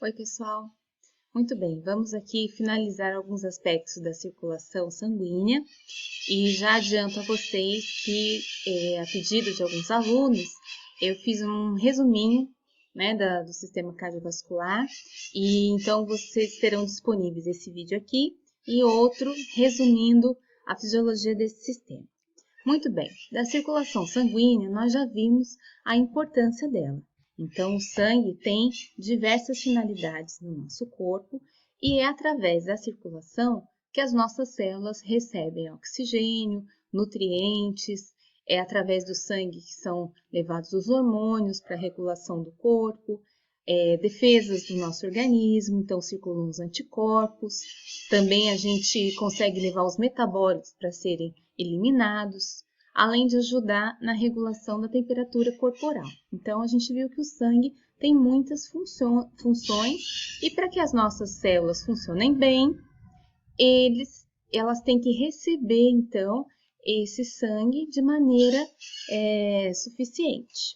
Oi, pessoal. Muito bem, vamos aqui finalizar alguns aspectos da circulação sanguínea e já adianto a vocês que, a pedido de alguns alunos, eu fiz um resuminho, né, do sistema cardiovascular e então vocês terão disponíveis esse vídeo aqui e outro resumindo a fisiologia desse sistema. Muito bem, da circulação sanguínea nós já vimos a importância dela. Então, o sangue tem diversas finalidades no nosso corpo e é através da circulação que as nossas células recebem oxigênio, nutrientes, é através do sangue que são levados os hormônios para a regulação do corpo, defesas do nosso organismo, então circulam os anticorpos. Também a gente consegue levar os metabólitos para serem eliminados, além de ajudar na regulação da temperatura corporal. Então, a gente viu que o sangue tem muitas funções e para que as nossas células funcionem bem, elas têm que receber, então, esse sangue de maneira suficiente.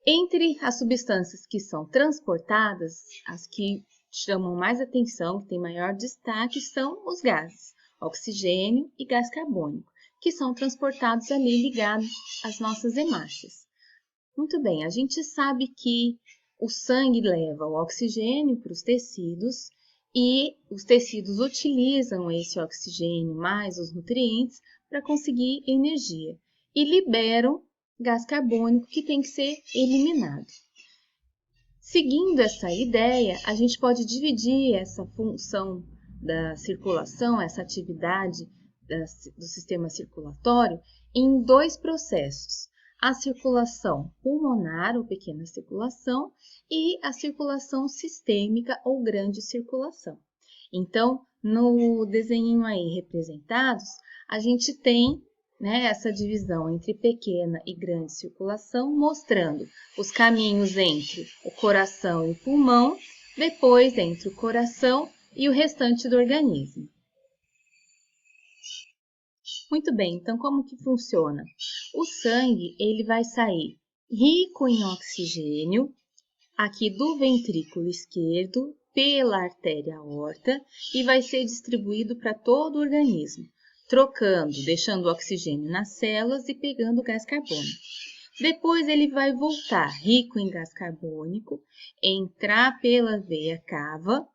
Entre as substâncias que são transportadas, as que chamam mais atenção, que têm maior destaque, são os gases, oxigênio e gás carbônico, que são transportados ali ligados às nossas hemácias. Muito bem, a gente sabe que o sangue leva o oxigênio para os tecidos e os tecidos utilizam esse oxigênio mais os nutrientes para conseguir energia e liberam gás carbônico que tem que ser eliminado. Seguindo essa ideia, a gente pode dividir essa função da circulação, essa atividade do sistema circulatório, em dois processos. A circulação pulmonar, ou pequena circulação, e a circulação sistêmica, ou grande circulação. Então, no desenho aí representados, a gente tem essa divisão entre pequena e grande circulação, mostrando os caminhos entre o coração e o pulmão, depois entre o coração e o restante do organismo. Muito bem, então como que funciona? O sangue, ele vai sair rico em oxigênio, aqui do ventrículo esquerdo, pela artéria aorta, e vai ser distribuído para todo o organismo, trocando, deixando o oxigênio nas células e pegando o gás carbônico. Depois ele vai voltar rico em gás carbônico, entrar pela veia cava,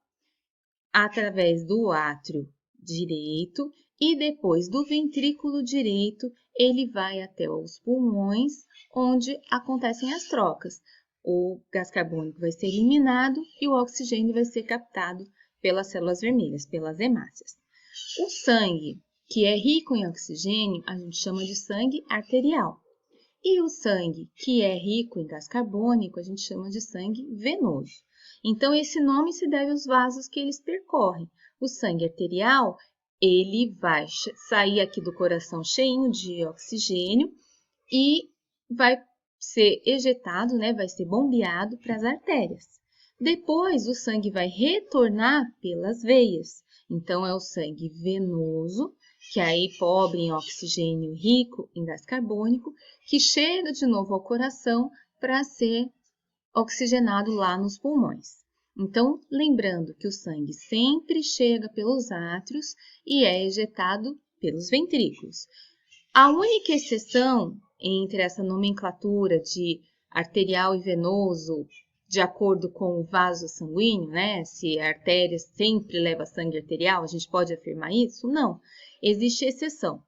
através do átrio direito e depois do ventrículo direito, ele vai até os pulmões, onde acontecem as trocas. O gás carbônico vai ser eliminado e o oxigênio vai ser captado pelas células vermelhas, pelas hemácias. O sangue, que é rico em oxigênio, a gente chama de sangue arterial. E o sangue, que é rico em gás carbônico, a gente chama de sangue venoso. Então, esse nome se deve aos vasos que eles percorrem. O sangue arterial, ele vai sair aqui do coração cheinho de oxigênio e vai ser ejetado, vai ser bombeado para as artérias. Depois, o sangue vai retornar pelas veias. Então, é o sangue venoso, que aí pobre em oxigênio, rico em gás carbônico, que chega de novo ao coração para ser oxigenado lá nos pulmões. Então, lembrando que o sangue sempre chega pelos átrios e é ejetado pelos ventrículos. A única exceção entre essa nomenclatura de arterial e venoso, de acordo com o vaso sanguíneo, se a artéria sempre leva sangue arterial, a gente pode afirmar isso? Não, existe exceção.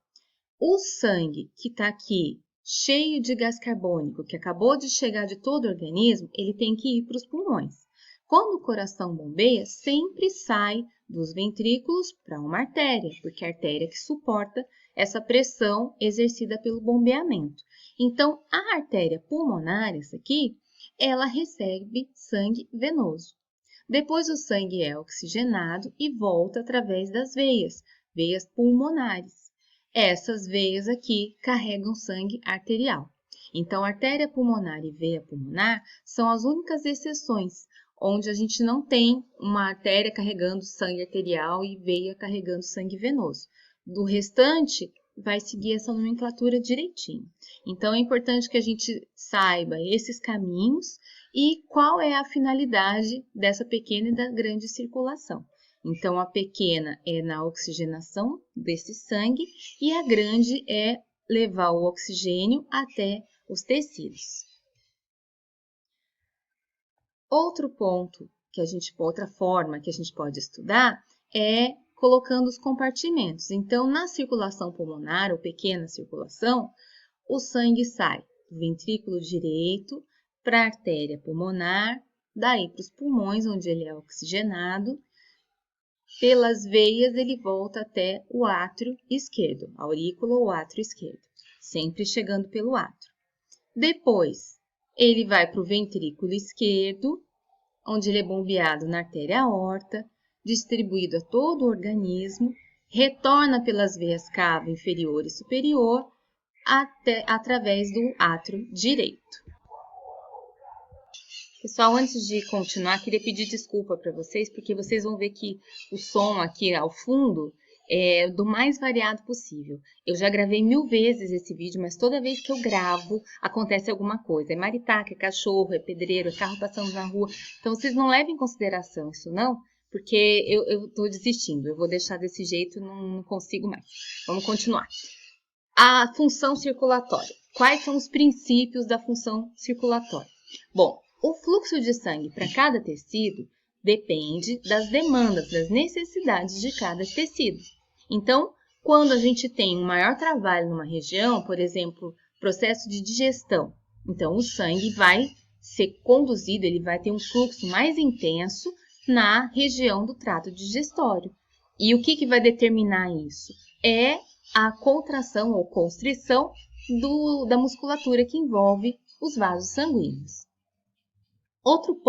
O sangue que está aqui, cheio de gás carbônico, que acabou de chegar de todo o organismo, ele tem que ir para os pulmões. Quando o coração bombeia, sempre sai dos ventrículos para uma artéria, porque é a artéria que suporta essa pressão exercida pelo bombeamento. Então, a artéria pulmonar, essa aqui, ela recebe sangue venoso. Depois o sangue é oxigenado e volta através das veias pulmonares. Essas veias aqui carregam sangue arterial. Então, artéria pulmonar e veia pulmonar são as únicas exceções onde a gente não tem uma artéria carregando sangue arterial e veia carregando sangue venoso. Do restante, vai seguir essa nomenclatura direitinho. Então, é importante que a gente saiba esses caminhos e qual é a finalidade dessa pequena e da grande circulação. Então, a pequena é na oxigenação desse sangue e a grande é levar o oxigênio até os tecidos. Outra forma que a gente pode estudar é colocando os compartimentos. Então, na circulação pulmonar, ou pequena circulação, o sangue sai do ventrículo direito para a artéria pulmonar, daí para os pulmões, onde ele é oxigenado. Pelas veias, ele volta até o átrio esquerdo, aurícula ou átrio esquerdo, sempre chegando pelo átrio. Depois, ele vai para o ventrículo esquerdo, onde ele é bombeado na artéria aorta, distribuído a todo o organismo, retorna pelas veias cava inferior e superior, através do átrio direito. Pessoal, antes de continuar, queria pedir desculpa para vocês, porque vocês vão ver que o som aqui ao fundo é do mais variado possível. Eu já gravei 1000 vezes esse vídeo, mas toda vez que eu gravo, acontece alguma coisa. É maritaca, é cachorro, é pedreiro, é carro passando na rua. Então, vocês não levem em consideração isso, não, porque eu estou desistindo. Eu vou deixar desse jeito, não consigo mais. Vamos continuar. A função circulatória. Quais são os princípios da função circulatória? Bom, o fluxo de sangue para cada tecido depende das demandas, das necessidades de cada tecido. Então, quando a gente tem um maior trabalho numa região, por exemplo, processo de digestão, então o sangue vai ser conduzido, ele vai ter um fluxo mais intenso na região do trato digestório. E o que vai determinar isso? É a contração ou constrição da musculatura que envolve os vasos sanguíneos. Outro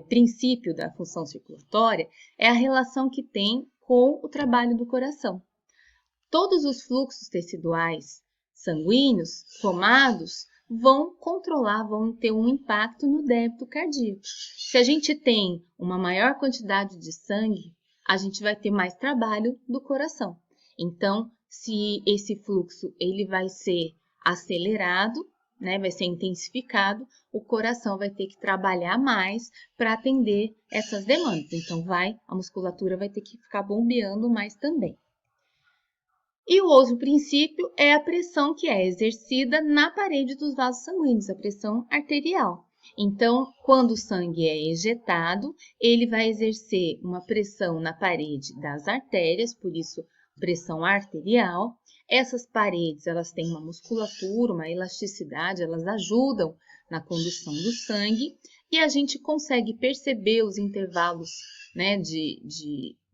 princípio da função circulatória é a relação que tem com o trabalho do coração. Todos os fluxos teciduais sanguíneos tomados vão ter um impacto no débito cardíaco. Se a gente tem uma maior quantidade de sangue, a gente vai ter mais trabalho do coração. Então, se esse fluxo ele vai ser acelerado, vai ser intensificado, o coração vai ter que trabalhar mais para atender essas demandas. Então, a musculatura vai ter que ficar bombeando mais também. E o outro princípio é a pressão que é exercida na parede dos vasos sanguíneos, a pressão arterial. Então, quando o sangue é ejetado, ele vai exercer uma pressão na parede das artérias, por isso pressão arterial. Essas paredes, elas têm uma musculatura, uma elasticidade, elas ajudam na condução do sangue e a gente consegue perceber os intervalos,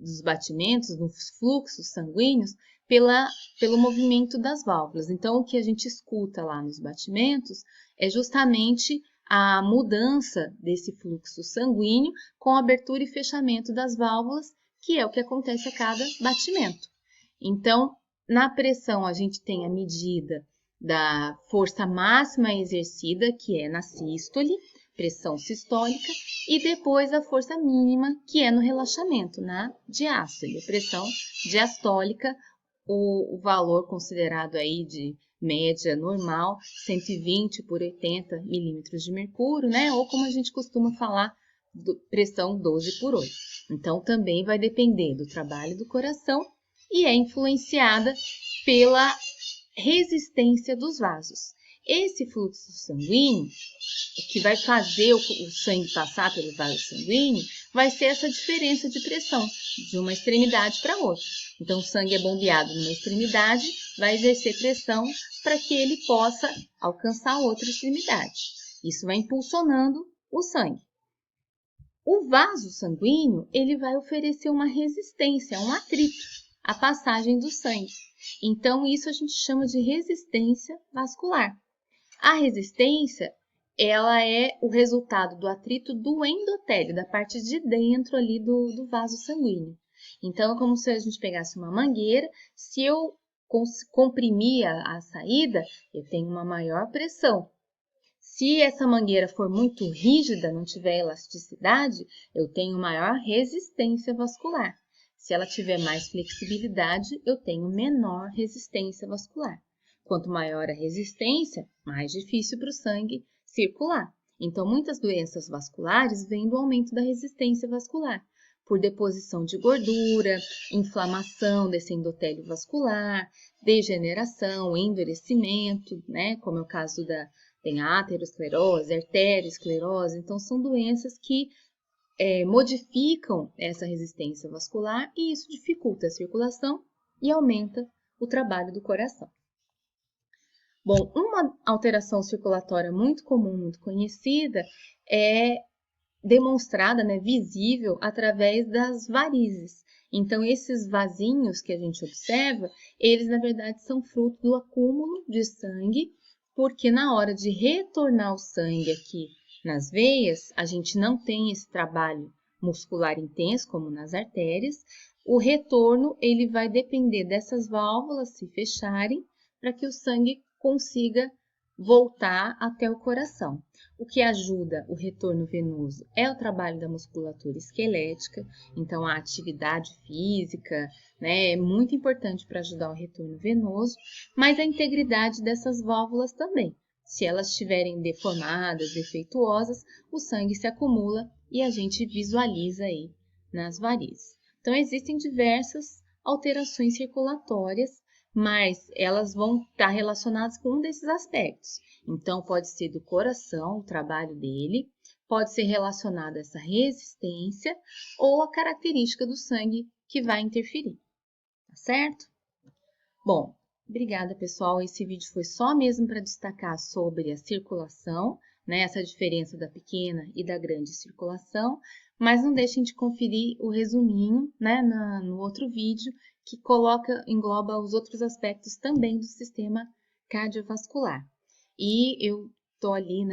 dos batimentos, dos fluxos sanguíneos, pelo movimento das válvulas. Então, o que a gente escuta lá nos batimentos é justamente a mudança desse fluxo sanguíneo com a abertura e fechamento das válvulas, que é o que acontece a cada batimento. Então, na pressão, a gente tem a medida da força máxima exercida, que é na sístole, pressão sistólica, e depois a força mínima, que é no relaxamento, na diástole, a pressão diastólica, o valor considerado aí de média normal, 120 por 80 milímetros de mercúrio, ou como a gente costuma falar, pressão 12 por 8. Então, também vai depender do trabalho do coração e é influenciada pela resistência dos vasos. Esse fluxo sanguíneo, que vai fazer o sangue passar pelo vaso sanguíneo, vai ser essa diferença de pressão de uma extremidade para outra. Então, o sangue é bombeado numa extremidade, vai exercer pressão para que ele possa alcançar outra extremidade. Isso vai impulsionando o sangue. O vaso sanguíneo, ele vai oferecer uma resistência, um atrito à passagem do sangue. Então, isso a gente chama de resistência vascular. A resistência, ela é o resultado do atrito do endotélio, da parte de dentro ali do vaso sanguíneo. Então, é como se a gente pegasse uma mangueira, se eu comprimir a saída, eu tenho uma maior pressão. Se essa mangueira for muito rígida, não tiver elasticidade, eu tenho maior resistência vascular. Se ela tiver mais flexibilidade, eu tenho menor resistência vascular. Quanto maior a resistência, mais difícil para o sangue circular. Então, muitas doenças vasculares vêm do aumento da resistência vascular, por deposição de gordura, inflamação desse endotélio vascular, degeneração, endurecimento, né? Como é o caso tem a aterosclerose, arteriosclerose. Então, são doenças que modificam essa resistência vascular e isso dificulta a circulação e aumenta o trabalho do coração. Bom, uma alteração circulatória muito comum, muito conhecida, é demonstrada, né, visível, através das varizes. Então, esses vasinhos que a gente observa, eles na verdade são fruto do acúmulo de sangue, porque na hora de retornar o sangue aqui nas veias, a gente não tem esse trabalho muscular intenso, como nas artérias. O retorno, ele vai depender dessas válvulas se fecharem, para que o sangue consiga voltar até o coração. O que ajuda o retorno venoso é o trabalho da musculatura esquelética, então a atividade física, né, é muito importante para ajudar o retorno venoso, mas a integridade dessas válvulas também. Se elas estiverem deformadas, defeituosas, o sangue se acumula e a gente visualiza aí nas varizes. Então, existem diversas alterações circulatórias, mas elas vão estar relacionadas com um desses aspectos. Então, pode ser do coração, o trabalho dele, pode ser relacionado a essa resistência ou a característica do sangue que vai interferir, tá certo? Bom, obrigada pessoal, esse vídeo foi só mesmo para destacar sobre a circulação, né, essa diferença da pequena e da grande circulação, mas não deixem de conferir o resuminho, né, no outro vídeo, que engloba os outros aspectos também do sistema cardiovascular. E eu estou ali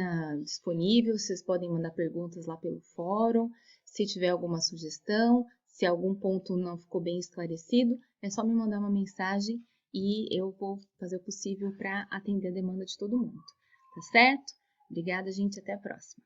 disponível, vocês podem mandar perguntas lá pelo fórum, se tiver alguma sugestão, se algum ponto não ficou bem esclarecido, é só me mandar uma mensagem e eu vou fazer o possível para atender a demanda de todo mundo, tá certo? Obrigada, gente, até a próxima.